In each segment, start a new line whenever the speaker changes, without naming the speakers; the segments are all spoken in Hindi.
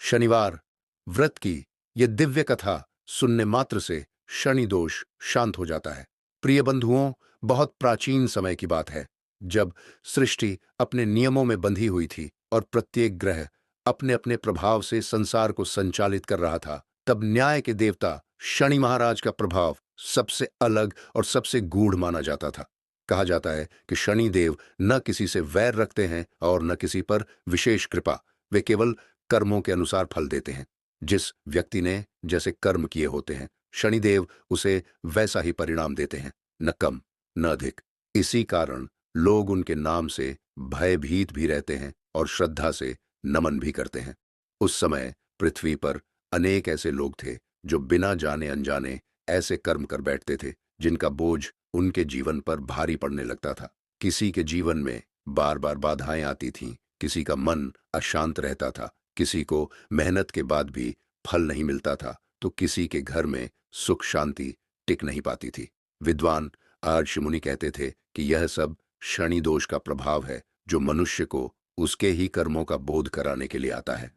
शनिवार व्रत की यह दिव्य कथा सुनने मात्र से शनि दोष शांत हो जाता है। प्रिय बंधुओं, बहुत प्राचीन समय की बात है, जब सृष्टि अपने नियमों में बंधी हुई थी और प्रत्येक ग्रह अपने अपने प्रभाव से संसार को संचालित कर रहा था। तब न्याय के देवता शनि महाराज का प्रभाव सबसे अलग और सबसे गूढ़ माना जाता था। कहा जाता है कि शनि देव न किसी से वैर रखते हैं और न किसी पर विशेष कृपा। वे केवल कर्मों के अनुसार फल देते हैं। जिस व्यक्ति ने जैसे कर्म किए होते हैं, शनिदेव उसे वैसा ही परिणाम देते हैं, न कम न अधिक। इसी कारण लोग उनके नाम से भयभीत भी रहते हैं और श्रद्धा से नमन भी करते हैं। उस समय पृथ्वी पर अनेक ऐसे लोग थे जो बिना जाने अनजाने ऐसे कर्म कर बैठते थे जिनका बोझ उनके जीवन पर भारी पड़ने लगता था। किसी के जीवन में बार बार बाधाएं आती थीं, किसी का मन अशांत रहता था, किसी को मेहनत के बाद भी फल नहीं मिलता था, तो किसी के घर में सुख शांति टिक नहीं पाती थी। विद्वान आर्ष मुनि कहते थे कि यह सब शनि दोष का प्रभाव है, जो मनुष्य को उसके ही कर्मों का बोध कराने के लिए आता है।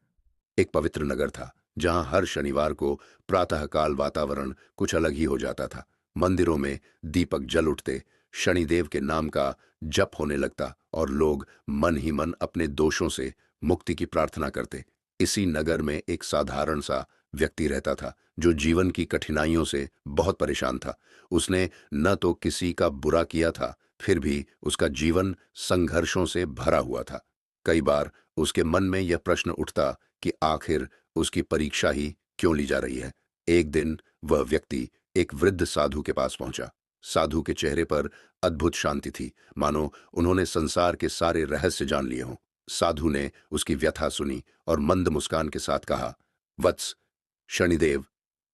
एक पवित्र नगर था, जहां हर शनिवार को प्रातःकाल वातावरण कुछ अलग ही हो जाता था। मंदिरों में दीपक जल उठते, शनिदेव के नाम का जप होने लगता और लोग मन ही मन अपने दोषों से मुक्ति की प्रार्थना करते। इसी नगर में एक साधारण सा व्यक्ति रहता था, जो जीवन की कठिनाइयों से बहुत परेशान था। उसने न तो किसी का बुरा किया था, फिर भी उसका जीवन संघर्षों से भरा हुआ था। कई बार उसके मन में यह प्रश्न उठता कि आखिर उसकी परीक्षा ही क्यों ली जा रही है। एक दिन वह व्यक्ति एक वृद्ध साधु के पास पहुंचा। साधु के चेहरे पर अद्भुत शांति थी, मानो उन्होंने संसार के सारे रहस्य जान लिए हों। साधु ने उसकी व्यथा सुनी और मंद मुस्कान के साथ कहा, वत्स, शनिदेव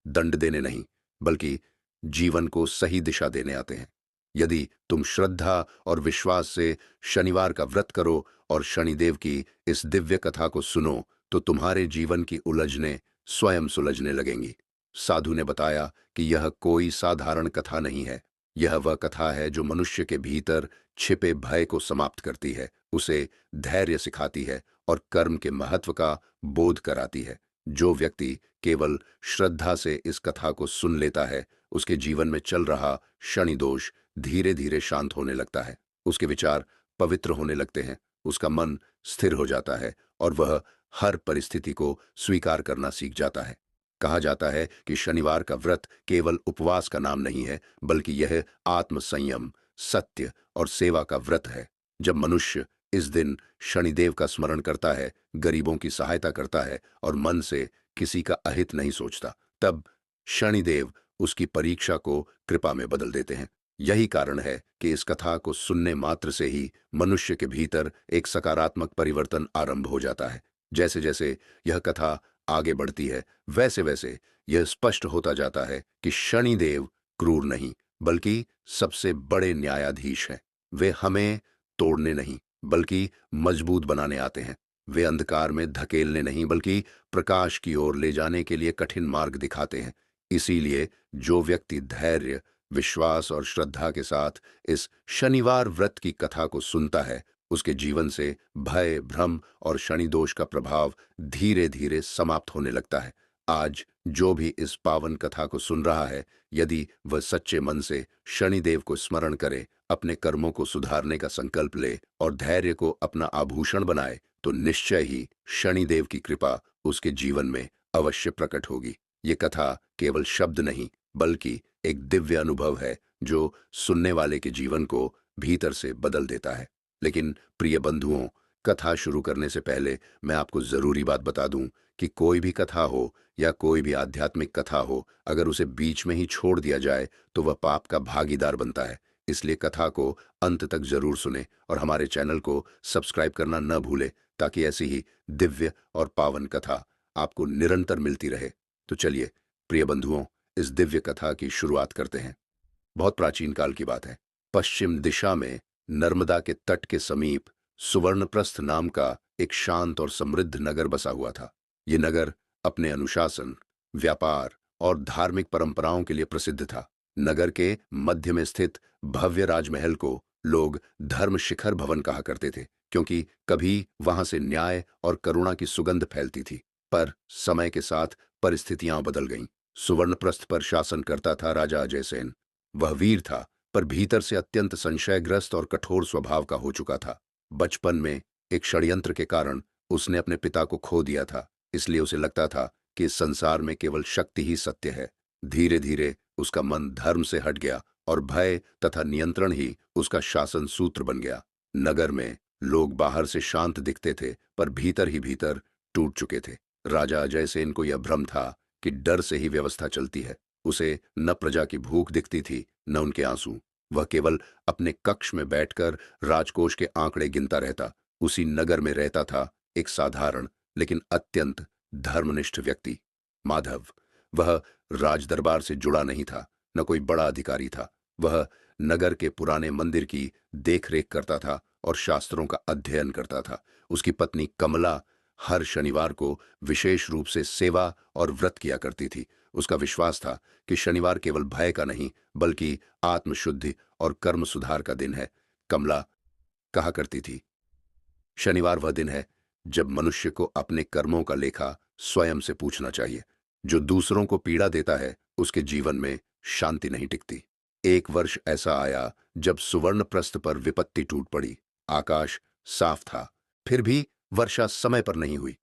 दंड देने नहीं, बल्कि जीवन को सही दिशा देने आते हैं। यदि तुम श्रद्धा और विश्वास से शनिवार का व्रत करो और शनिदेव की इस दिव्य कथा को सुनो, तो तुम्हारे जीवन की उलझनें स्वयं सुलझने लगेंगी। साधु ने बताया कि यह कोई साधारण कथा नहीं है। यह वह कथा है जो मनुष्य के भीतर छिपे भय को समाप्त करती है, उसे धैर्य सिखाती है और कर्म के महत्व का बोध कराती है। जो व्यक्ति केवल श्रद्धा से इस कथा को सुन लेता है, उसके जीवन में चल रहा शनि दोष धीरे धीरे शांत होने लगता है। उसके विचार पवित्र होने लगते हैं, उसका मन स्थिर हो जाता है और वह हर परिस्थिति को स्वीकार करना सीख जाता है। कहा जाता है कि शनिवार का व्रत केवल उपवास का नाम नहीं है, बल्कि यह आत्म संयम, सत्य और सेवा का व्रत है। जब मनुष्य इस दिन शनिदेव का स्मरण करता है, गरीबों की सहायता करता है और मन से किसी का अहित नहीं सोचता, तब शनिदेव उसकी परीक्षा को कृपा में बदल देते हैं। यही कारण है कि इस कथा को सुनने मात्र से ही मनुष्य के भीतर एक सकारात्मक परिवर्तन आरंभ हो जाता है। जैसे जैसे यह कथा आगे बढ़ती है, वैसे वैसे यह स्पष्ट होता जाता है कि शनिदेव क्रूर नहीं, बल्कि सबसे बड़े न्यायाधीश हैं। वे हमें तोड़ने नहीं, बल्कि मजबूत बनाने आते हैं। वे अंधकार में धकेलने नहीं, बल्कि प्रकाश की ओर ले जाने के लिए कठिन मार्ग दिखाते हैं। इसीलिए जो व्यक्ति धैर्य, विश्वास और श्रद्धा के साथ इस शनिवार व्रत की कथा को सुनता है, उसके जीवन से भय, भ्रम और शनि दोष का प्रभाव धीरे धीरे समाप्त होने लगता है। आज जो भी इस पावन कथा को सुन रहा है, यदि वह सच्चे मन से शनिदेव को स्मरण करे, अपने कर्मों को सुधारने का संकल्प ले और धैर्य को अपना आभूषण बनाए, तो निश्चय ही शनिदेव की कृपा उसके जीवन में अवश्य प्रकट होगी। ये कथा केवल शब्द नहीं, बल्कि एक दिव्य अनुभव है, जो सुनने वाले के जीवन को भीतर से बदल देता है। लेकिन प्रिय बंधुओं, कथा शुरू करने से पहले मैं आपको जरूरी बात बता दूं कि कोई भी कथा हो या कोई भी आध्यात्मिक कथा हो, अगर उसे बीच में ही छोड़ दिया जाए तो वह पाप का भागीदार बनता है। इसलिए कथा को अंत तक जरूर सुने और हमारे चैनल को सब्सक्राइब करना न भूले, ताकि ऐसी ही दिव्य और पावन कथा आपको निरंतर मिलती रहे। तो चलिए प्रिय बंधुओं, इस दिव्य कथा की शुरुआत करते हैं। बहुत प्राचीन काल की बात है। पश्चिम दिशा में नर्मदा के तट के समीप सुवर्णप्रस्थ नाम का एक शांत और समृद्ध नगर बसा हुआ था। ये नगर अपने अनुशासन, व्यापार और धार्मिक परंपराओं के लिए प्रसिद्ध था। नगर के मध्य में स्थित भव्य राजमहल को लोग धर्म शिखर भवन कहा करते थे, क्योंकि कभी वहां से न्याय और करुणा की सुगंध फैलती थी। पर समय के साथ परिस्थितियां बदल गईं। सुवर्णप्रस्थ पर शासन करता था राजा अजयसेन। वह वीर था, पर भीतर से अत्यंत संशयग्रस्त और कठोर स्वभाव का हो चुका था। बचपन में एक षड्यंत्र के कारण उसने अपने पिता को खो दिया था, इसलिए उसे लगता था कि इस संसार में केवल शक्ति ही सत्य है। धीरे धीरे उसका मन धर्म से हट गया और भय तथा नियंत्रण ही उसका शासन सूत्र बन गया। नगर में लोग बाहर से शांत दिखते थे, पर भीतर ही भीतर टूट चुके थे। राजा अजयसेन को यह भ्रम था कि डर से ही व्यवस्था चलती है। उसे न प्रजा की भूख दिखती थी, न उनके आंसू। वह केवल अपने कक्ष में बैठकर राजकोष के आंकड़े गिनता रहता। उसी नगर में रहता था एक साधारण लेकिन अत्यंत धर्मनिष्ठ व्यक्ति, माधव। वह राजदरबार से जुड़ा नहीं था, न कोई बड़ा अधिकारी था। वह नगर के पुराने मंदिर की देखरेख करता था और शास्त्रों का अध्ययन करता था। उसकी पत्नी कमला हर शनिवार को विशेष रूप से सेवा और व्रत किया करती थी। उसका विश्वास था कि शनिवार केवल भय का नहीं, बल्कि आत्मशुद्धि और कर्म सुधार का दिन है। कमला कहा करती थी, शनिवार वह दिन है जब मनुष्य को अपने कर्मों का लेखा स्वयं से पूछना चाहिए। जो दूसरों को पीड़ा देता है, उसके जीवन में शांति नहीं टिकती। एक वर्ष ऐसा आया जब सुवर्णप्रस्थ पर विपत्ति टूट पड़ी। आकाश साफ था, फिर भी वर्षा समय पर नहीं हुई।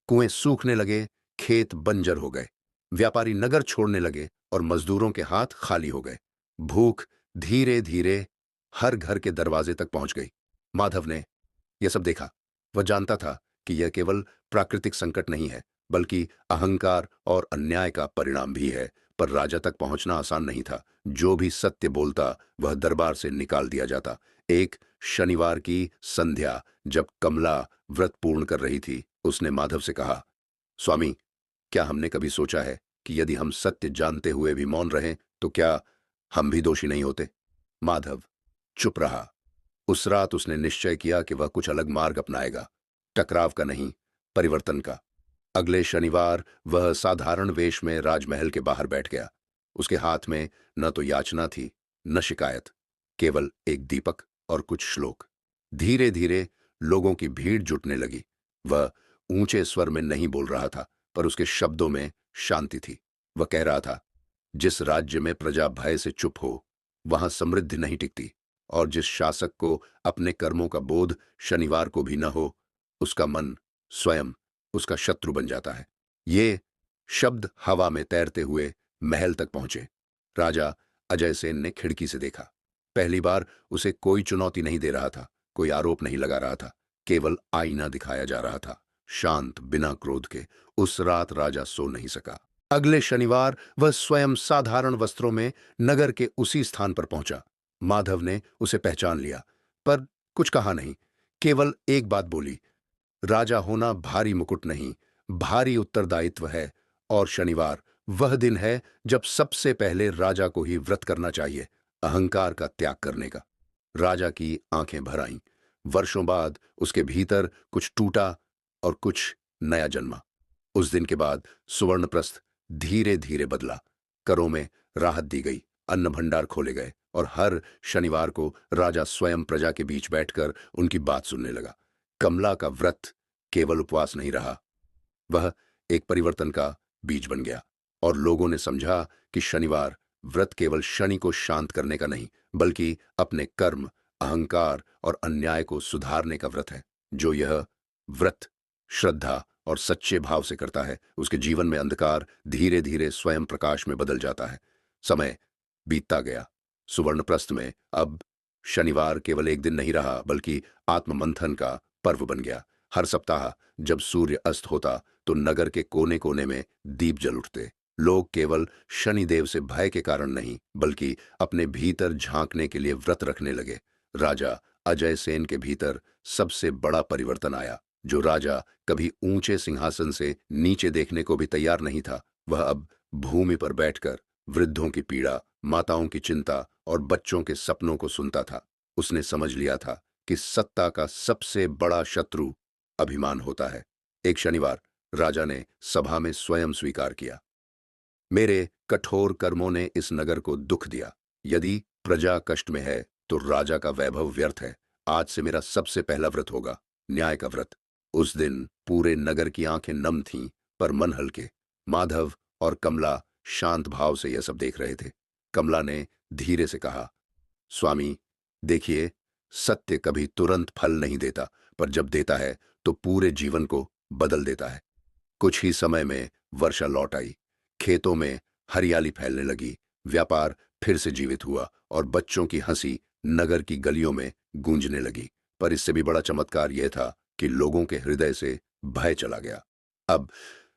कुएं सूखने लगे, खेत बंजर हो गए, व्यापारी नगर छोड़ने लगे और मजदूरों के हाथ खाली हो गए। भूख धीरे धीरे हर घर के दरवाजे तक पहुंच गई। माधव ने यह सब देखा। वह जानता था कि यह केवल प्राकृतिक संकट नहीं है, बल्कि अहंकार और अन्याय का परिणाम भी है। पर राजा तक पहुंचना आसान नहीं था। जो भी सत्य बोलता, वह दरबार से निकाल दिया जाता। एक शनिवार की संध्या, जब कमला व्रत पूर्ण कर रही थी, उसने माधव से कहा, स्वामी, क्या हमने कभी सोचा है कि यदि हम सत्य जानते हुए भी मौन रहें, तो क्या हम भी दोषी नहीं होते? माधव चुप रहा। उस रात उसने निश्चय किया कि वह कुछ अलग मार्ग अपनाएगा, टकराव का नहीं, परिवर्तन का। अगले शनिवार वह साधारण वेश में राजमहल के बाहर बैठ गया। उसके हाथ में न तो याचना थी, न शिकायत, केवल एक दीपक और कुछ श्लोक। धीरे धीरे लोगों की भीड़ जुटने लगी। वह ऊंचे स्वर में नहीं बोल रहा था, पर उसके शब्दों में शांति थी। वह कह रहा था, जिस राज्य में प्रजा भय से चुप हो, वहां समृद्धि नहीं टिकती। और जिस शासक को अपने कर्मों का बोध शनिवार को भी न हो, उसका मन स्वयं उसका शत्रु बन जाता है। ये शब्द हवा में तैरते हुए महल तक पहुंचे। राजा अजयसेन ने खिड़की से देखा। पहली बार उसे कोई चुनौती नहीं दे रहा था, कोई आरोप नहीं लगा रहा था, केवल आईना दिखाया जा रहा था, शांत, बिना क्रोध के। उस रात राजा सो नहीं सका। अगले शनिवार वह स्वयं साधारण वस्त्रों में नगर के उसी स्थान पर पहुंचा। माधव ने उसे पहचान लिया, पर कुछ कहा नहीं, केवल एक बात बोली, राजा होना भारी मुकुट नहीं, भारी उत्तरदायित्व है। और शनिवार वह दिन है जब सबसे पहले राजा को ही व्रत करना चाहिए, अहंकार का त्याग करने का। राजा की आंखें भर आईं। वर्षों बाद उसके भीतर कुछ टूटा और कुछ नया जन्मा। उस दिन के बाद सुवर्णप्रस्थ धीरे धीरे बदला। करों में राहत दी गई, अन्न भंडार खोले गए और हर शनिवार को राजा स्वयं प्रजा के बीच बैठकर उनकी बात सुनने लगा। कमला का व्रत केवल उपवास नहीं रहा, वह एक परिवर्तन का बीज बन गया। और लोगों ने समझा कि शनिवार व्रत केवल शनि को शांत करने का नहीं, बल्कि अपने कर्म, अहंकार और अन्याय को सुधारने का व्रत है। जो यह व्रत श्रद्धा और सच्चे भाव से करता है, उसके जीवन में अंधकार धीरे धीरे स्वयं प्रकाश में बदल जाता है। समय बीतता गया। सुवर्णप्रस्थ में अब शनिवार केवल एक दिन नहीं रहा, बल्कि आत्ममंथन का पर्व बन गया। हर सप्ताह जब सूर्य अस्त होता, तो नगर के कोने कोने में दीप जल उठते। लोग केवल शनिदेव से भय के कारण नहीं, बल्कि अपने भीतर झांकने के लिए व्रत रखने लगे। राजा अजय सेन के भीतर सबसे बड़ा परिवर्तन आया। जो राजा कभी ऊंचे सिंहासन से नीचे देखने को भी तैयार नहीं था, वह अब भूमि पर बैठकर वृद्धों की पीड़ा, माताओं की चिंता और बच्चों के सपनों को सुनता था। उसने समझ लिया था कि सत्ता का सबसे बड़ा शत्रु अभिमान होता है। एक शनिवार राजा ने सभा में स्वयं स्वीकार किया, मेरे कठोर कर्मों ने इस नगर को दुख दिया। यदि प्रजा कष्ट में है, तो राजा का वैभव व्यर्थ है। आज से मेरा सबसे पहला व्रत होगा न्याय का व्रत। उस दिन पूरे नगर की आंखें नम थीं पर मन हल्के। माधव और कमला शांत भाव से यह सब देख रहे थे। कमला ने धीरे से कहा, स्वामी, देखिए, सत्य कभी तुरंत फल नहीं देता, पर जब देता है तो पूरे जीवन को बदल देता है। कुछ ही समय में वर्षा लौट आई। खेतों में हरियाली फैलने लगी, व्यापार फिर से जीवित हुआ और बच्चों की हंसी नगर की गलियों में गूंजने लगी। पर इससे भी बड़ा चमत्कार यह था कि लोगों के हृदय से भय चला गया। अब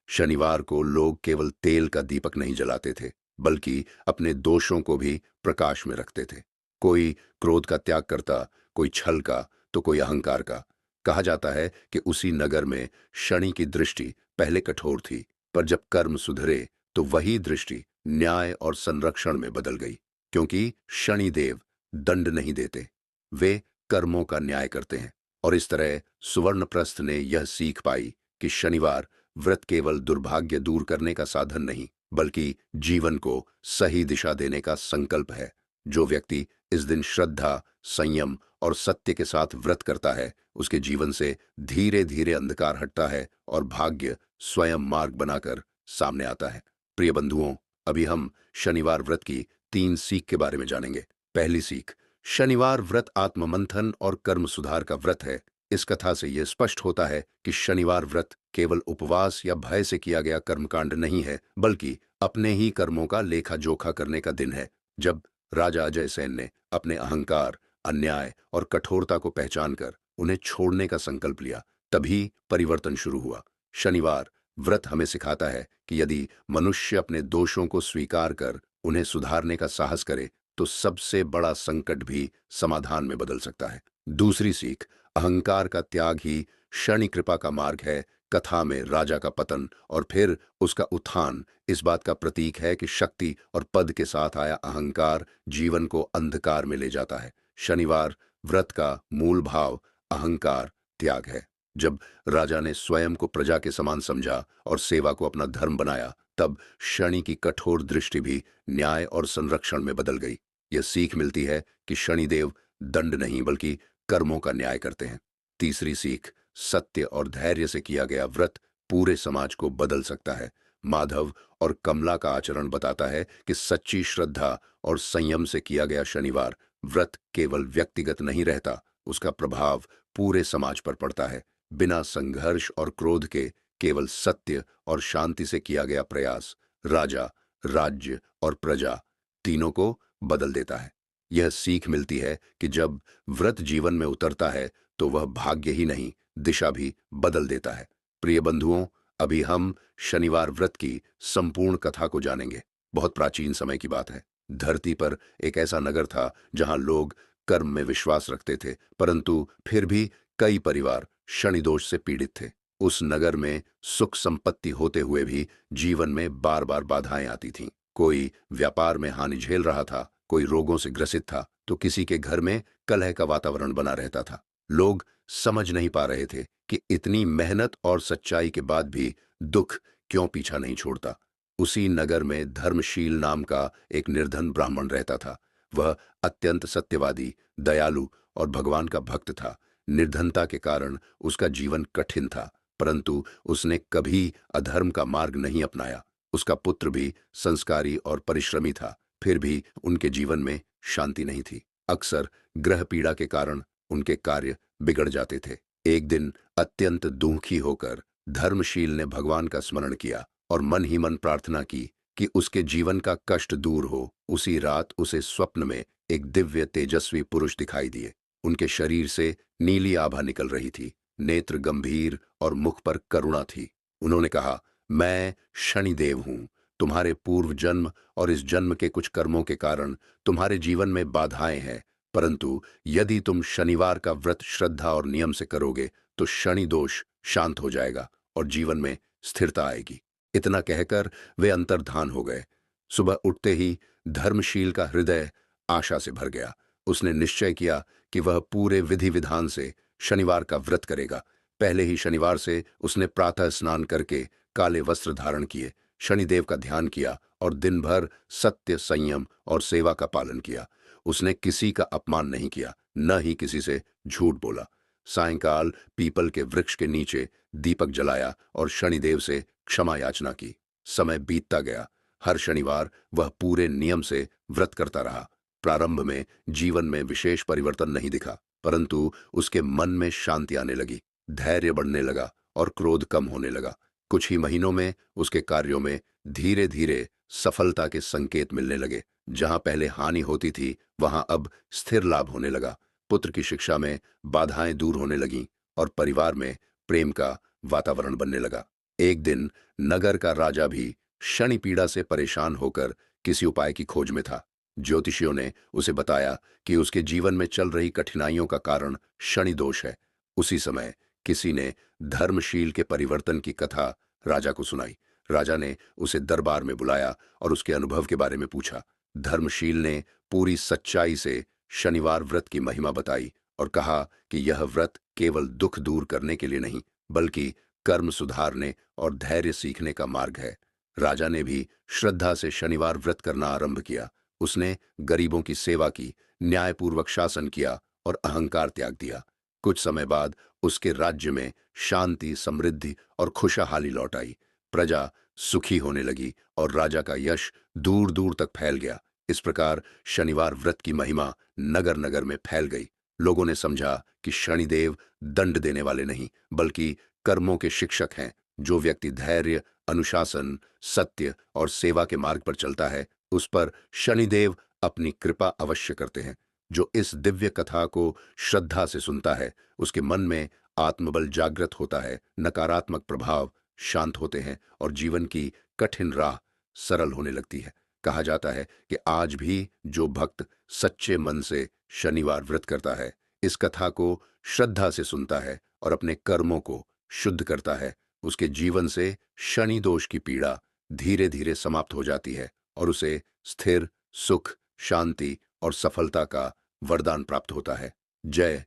शनिवार को लोग केवल तेल का दीपक नहीं जलाते थे, बल्कि अपने दोषों को भी प्रकाश में रखते थे। कोई क्रोध का त्याग करता, कोई छल का, तो कोई अहंकार का। कहा जाता है कि उसी नगर में शनि की दृष्टि पहले कठोर थी, पर जब कर्म सुधरे तो वही दृष्टि न्याय और संरक्षण में बदल गई। क्योंकि शनिदेव दंड नहीं देते, वे कर्मों का न्याय करते हैं। और इस तरह सुवर्णप्रस्थ ने यह सीख पाई कि शनिवार व्रत केवल दुर्भाग्य दूर करने का साधन नहीं, बल्कि जीवन को सही दिशा देने का संकल्प है। जो व्यक्ति इस दिन श्रद्धा, संयम और सत्य के साथ व्रत करता है, उसके जीवन से धीरे धीरे अंधकार हटता है और भाग्य स्वयं मार्ग बनाकर सामने आता है। प्रिय बंधुओं, अभी हम शनिवार व्रत की 3 सीख के बारे में जानेंगे। पहली सीख, शनिवार व्रत आत्ममंथन और कर्म सुधार का व्रत है। इस कथा से यह स्पष्ट होता है कि शनिवार व्रत केवल उपवास या भय से किया गया कर्मकांड नहीं है, बल्कि अपने ही कर्मों का लेखा जोखा करने का दिन है। जब राजा अजयसेन ने अपने अहंकार, अन्याय और कठोरता को पहचानकर उन्हें छोड़ने का संकल्प लिया, तभी परिवर्तन शुरू हुआ। शनिवार व्रत हमें सिखाता है कि यदि मनुष्य अपने दोषों को स्वीकार कर उन्हें सुधारने का साहस करे, तो सबसे बड़ा संकट भी समाधान में बदल सकता है। दूसरी सीख, अहंकार का त्याग ही शनि कृपा का मार्ग है। कथा में राजा का पतन और फिर उसका उत्थान इस बात का प्रतीक है कि शक्ति और पद के साथ आया अहंकार जीवन को अंधकार में ले जाता है। शनिवार व्रत का मूल भाव अहंकार त्याग है। जब राजा ने स्वयं को प्रजा के समान समझा और सेवा को अपना धर्म बनाया, तब शनि की कठोर दृष्टि भी न्याय और संरक्षण में बदल गई। यह सीख मिलती है कि शनिदेव दंड नहीं, बल्कि कर्मों का न्याय करते हैं। तीसरी सीख, सत्य और धैर्य से किया गया व्रत पूरे समाज को बदल सकता है। माधव और कमला का आचरण बताता है कि सच्ची श्रद्धा और संयम से किया गया शनिवार व्रत केवल व्यक्तिगत नहीं रहता, उसका प्रभाव पूरे समाज पर पड़ता है। बिना संघर्ष और क्रोध के केवल सत्य और शांति से किया गया प्रयास राजा, राज्य और प्रजा तीनों को बदल देता है। यह सीख मिलती है कि जब व्रत जीवन में उतरता है तो वह भाग्य ही नहीं, दिशा भी बदल देता है। प्रिय बंधुओं, अभी हम शनिवार व्रत की संपूर्ण कथा को जानेंगे। बहुत प्राचीन समय की बात है। धरती पर एक ऐसा नगर था जहां लोग कर्म में विश्वास रखते थे, परंतु फिर भी कई परिवार शनि दोष से पीड़ित थे। उस नगर में सुख संपत्ति होते हुए भी जीवन में बार बार बाधाएं आती थीं। कोई व्यापार में हानि झेल रहा था, कोई रोगों से ग्रसित था, तो किसी के घर में कलह का वातावरण बना रहता था। लोग समझ नहीं पा रहे थे कि इतनी मेहनत और सच्चाई के बाद भी दुख क्यों पीछा नहीं छोड़ता। उसी नगर में धर्मशील नाम का एक निर्धन ब्राह्मण रहता था। वह अत्यंत सत्यवादी, दयालु और भगवान का भक्त था। निर्धनता के कारण उसका जीवन कठिन था, परंतु उसने कभी अधर्म का मार्ग नहीं अपनाया। उसका पुत्र भी संस्कारी और परिश्रमी था, फिर भी उनके जीवन में शांति नहीं थी। अक्सर ग्रह पीड़ा के कारण उनके कार्य बिगड़ जाते थे। एक दिन अत्यंत दुखी होकर धर्मशील ने भगवान का स्मरण किया और मन ही मन प्रार्थना की कि उसके जीवन का कष्ट दूर हो। उसी रात उसे स्वप्न में एक दिव्य तेजस्वी पुरुष दिखाई दिए। उनके शरीर से नीली आभा निकल रही थी, नेत्र गंभीर और मुख पर करुणा थी। उन्होंने कहा, मैं शनिदेव हूं। तुम्हारे पूर्व जन्म और इस जन्म के कुछ कर्मों के कारण तुम्हारे जीवन में बाधाएं हैं, परंतु यदि तुम शनिवार का व्रत श्रद्धा और नियम से करोगे तो शनि दोष शांत हो जाएगा और जीवन में स्थिरता आएगी। इतना कहकर वे अंतर्धान हो गए। सुबह उठते ही धर्मशील का हृदय आशा से भर गया। उसने निश्चय किया कि वह पूरे विधि विधान से शनिवार का व्रत करेगा। पहले ही शनिवार से उसने प्रातः स्नान करके काले वस्त्र धारण किए, शनिदेव का ध्यान किया और दिन भर सत्य, संयम और सेवा का पालन किया। उसने किसी का अपमान नहीं किया, न ही किसी से झूठ बोला। सायंकाल पीपल के वृक्ष के नीचे दीपक जलाया और शनिदेव से क्षमा याचना की। समय बीतता गया। हर शनिवार वह पूरे नियम से व्रत करता रहा। प्रारंभ में जीवन में विशेष परिवर्तन नहीं दिखा, परंतु उसके मन में शांति आने लगी, धैर्य बढ़ने लगा और क्रोध कम होने लगा। कुछ ही महीनों में उसके कार्यों में धीरे धीरे सफलता के संकेत मिलने लगे। जहां पहले हानि होती थी, वहां अब स्थिर लाभ होने लगा। पुत्र की शिक्षा में बाधाएं दूर होने लगीं और परिवार में प्रेम का वातावरण बनने लगा। एक दिन नगर का राजा भी शनि पीड़ा से परेशान होकर किसी उपाय की खोज में था। ज्योतिषियों ने उसे बताया कि उसके जीवन में चल रही कठिनाइयों का कारण शनि दोष है। उसी समय किसी ने धर्मशील के परिवर्तन की कथा राजा को सुनाई। राजा ने उसे दरबार में बुलाया और उसके अनुभव के बारे में पूछा। धर्मशील ने पूरी सच्चाई से शनिवार व्रत की महिमा बताई और कहा कि यह व्रत केवल दुख दूर करने के लिए नहीं, बल्कि कर्म सुधारने और धैर्य सीखने का मार्ग है। राजा ने भी श्रद्धा से शनिवार व्रत करना आरंभ किया। उसने गरीबों की सेवा की, न्यायपूर्वक शासन किया और अहंकार त्याग दिया। कुछ समय बाद उसके राज्य में शांति, समृद्धि और खुशहाली लौट आई। प्रजा सुखी होने लगी और राजा का यश दूर दूर तक फैल गया। इस प्रकार शनिवार व्रत की महिमा नगर नगर में फैल गई। लोगों ने समझा कि शनिदेव दंड देने वाले नहीं, बल्कि कर्मों के शिक्षक हैं। जो व्यक्ति धैर्य, अनुशासन, सत्य और सेवा के मार्ग पर चलता है, उस पर शनिदेव अपनी कृपा अवश्य करते हैं। जो इस दिव्य कथा को श्रद्धा से सुनता है, उसके मन में आत्मबल जागृत होता है, नकारात्मक प्रभाव शांत होते हैं और जीवन की कठिन राह सरल होने लगती है। कहा जाता है कि आज भी जो भक्त सच्चे मन से शनिवार व्रत करता है, इस कथा को श्रद्धा से सुनता है और अपने कर्मों को शुद्ध करता है, उसके जीवन से शनि दोष की पीड़ा धीरे धीरे समाप्त हो जाती है और उसे स्थिर, सुख, शांति और सफलता का वरदान प्राप्त होता है। जय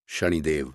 शनिदेव।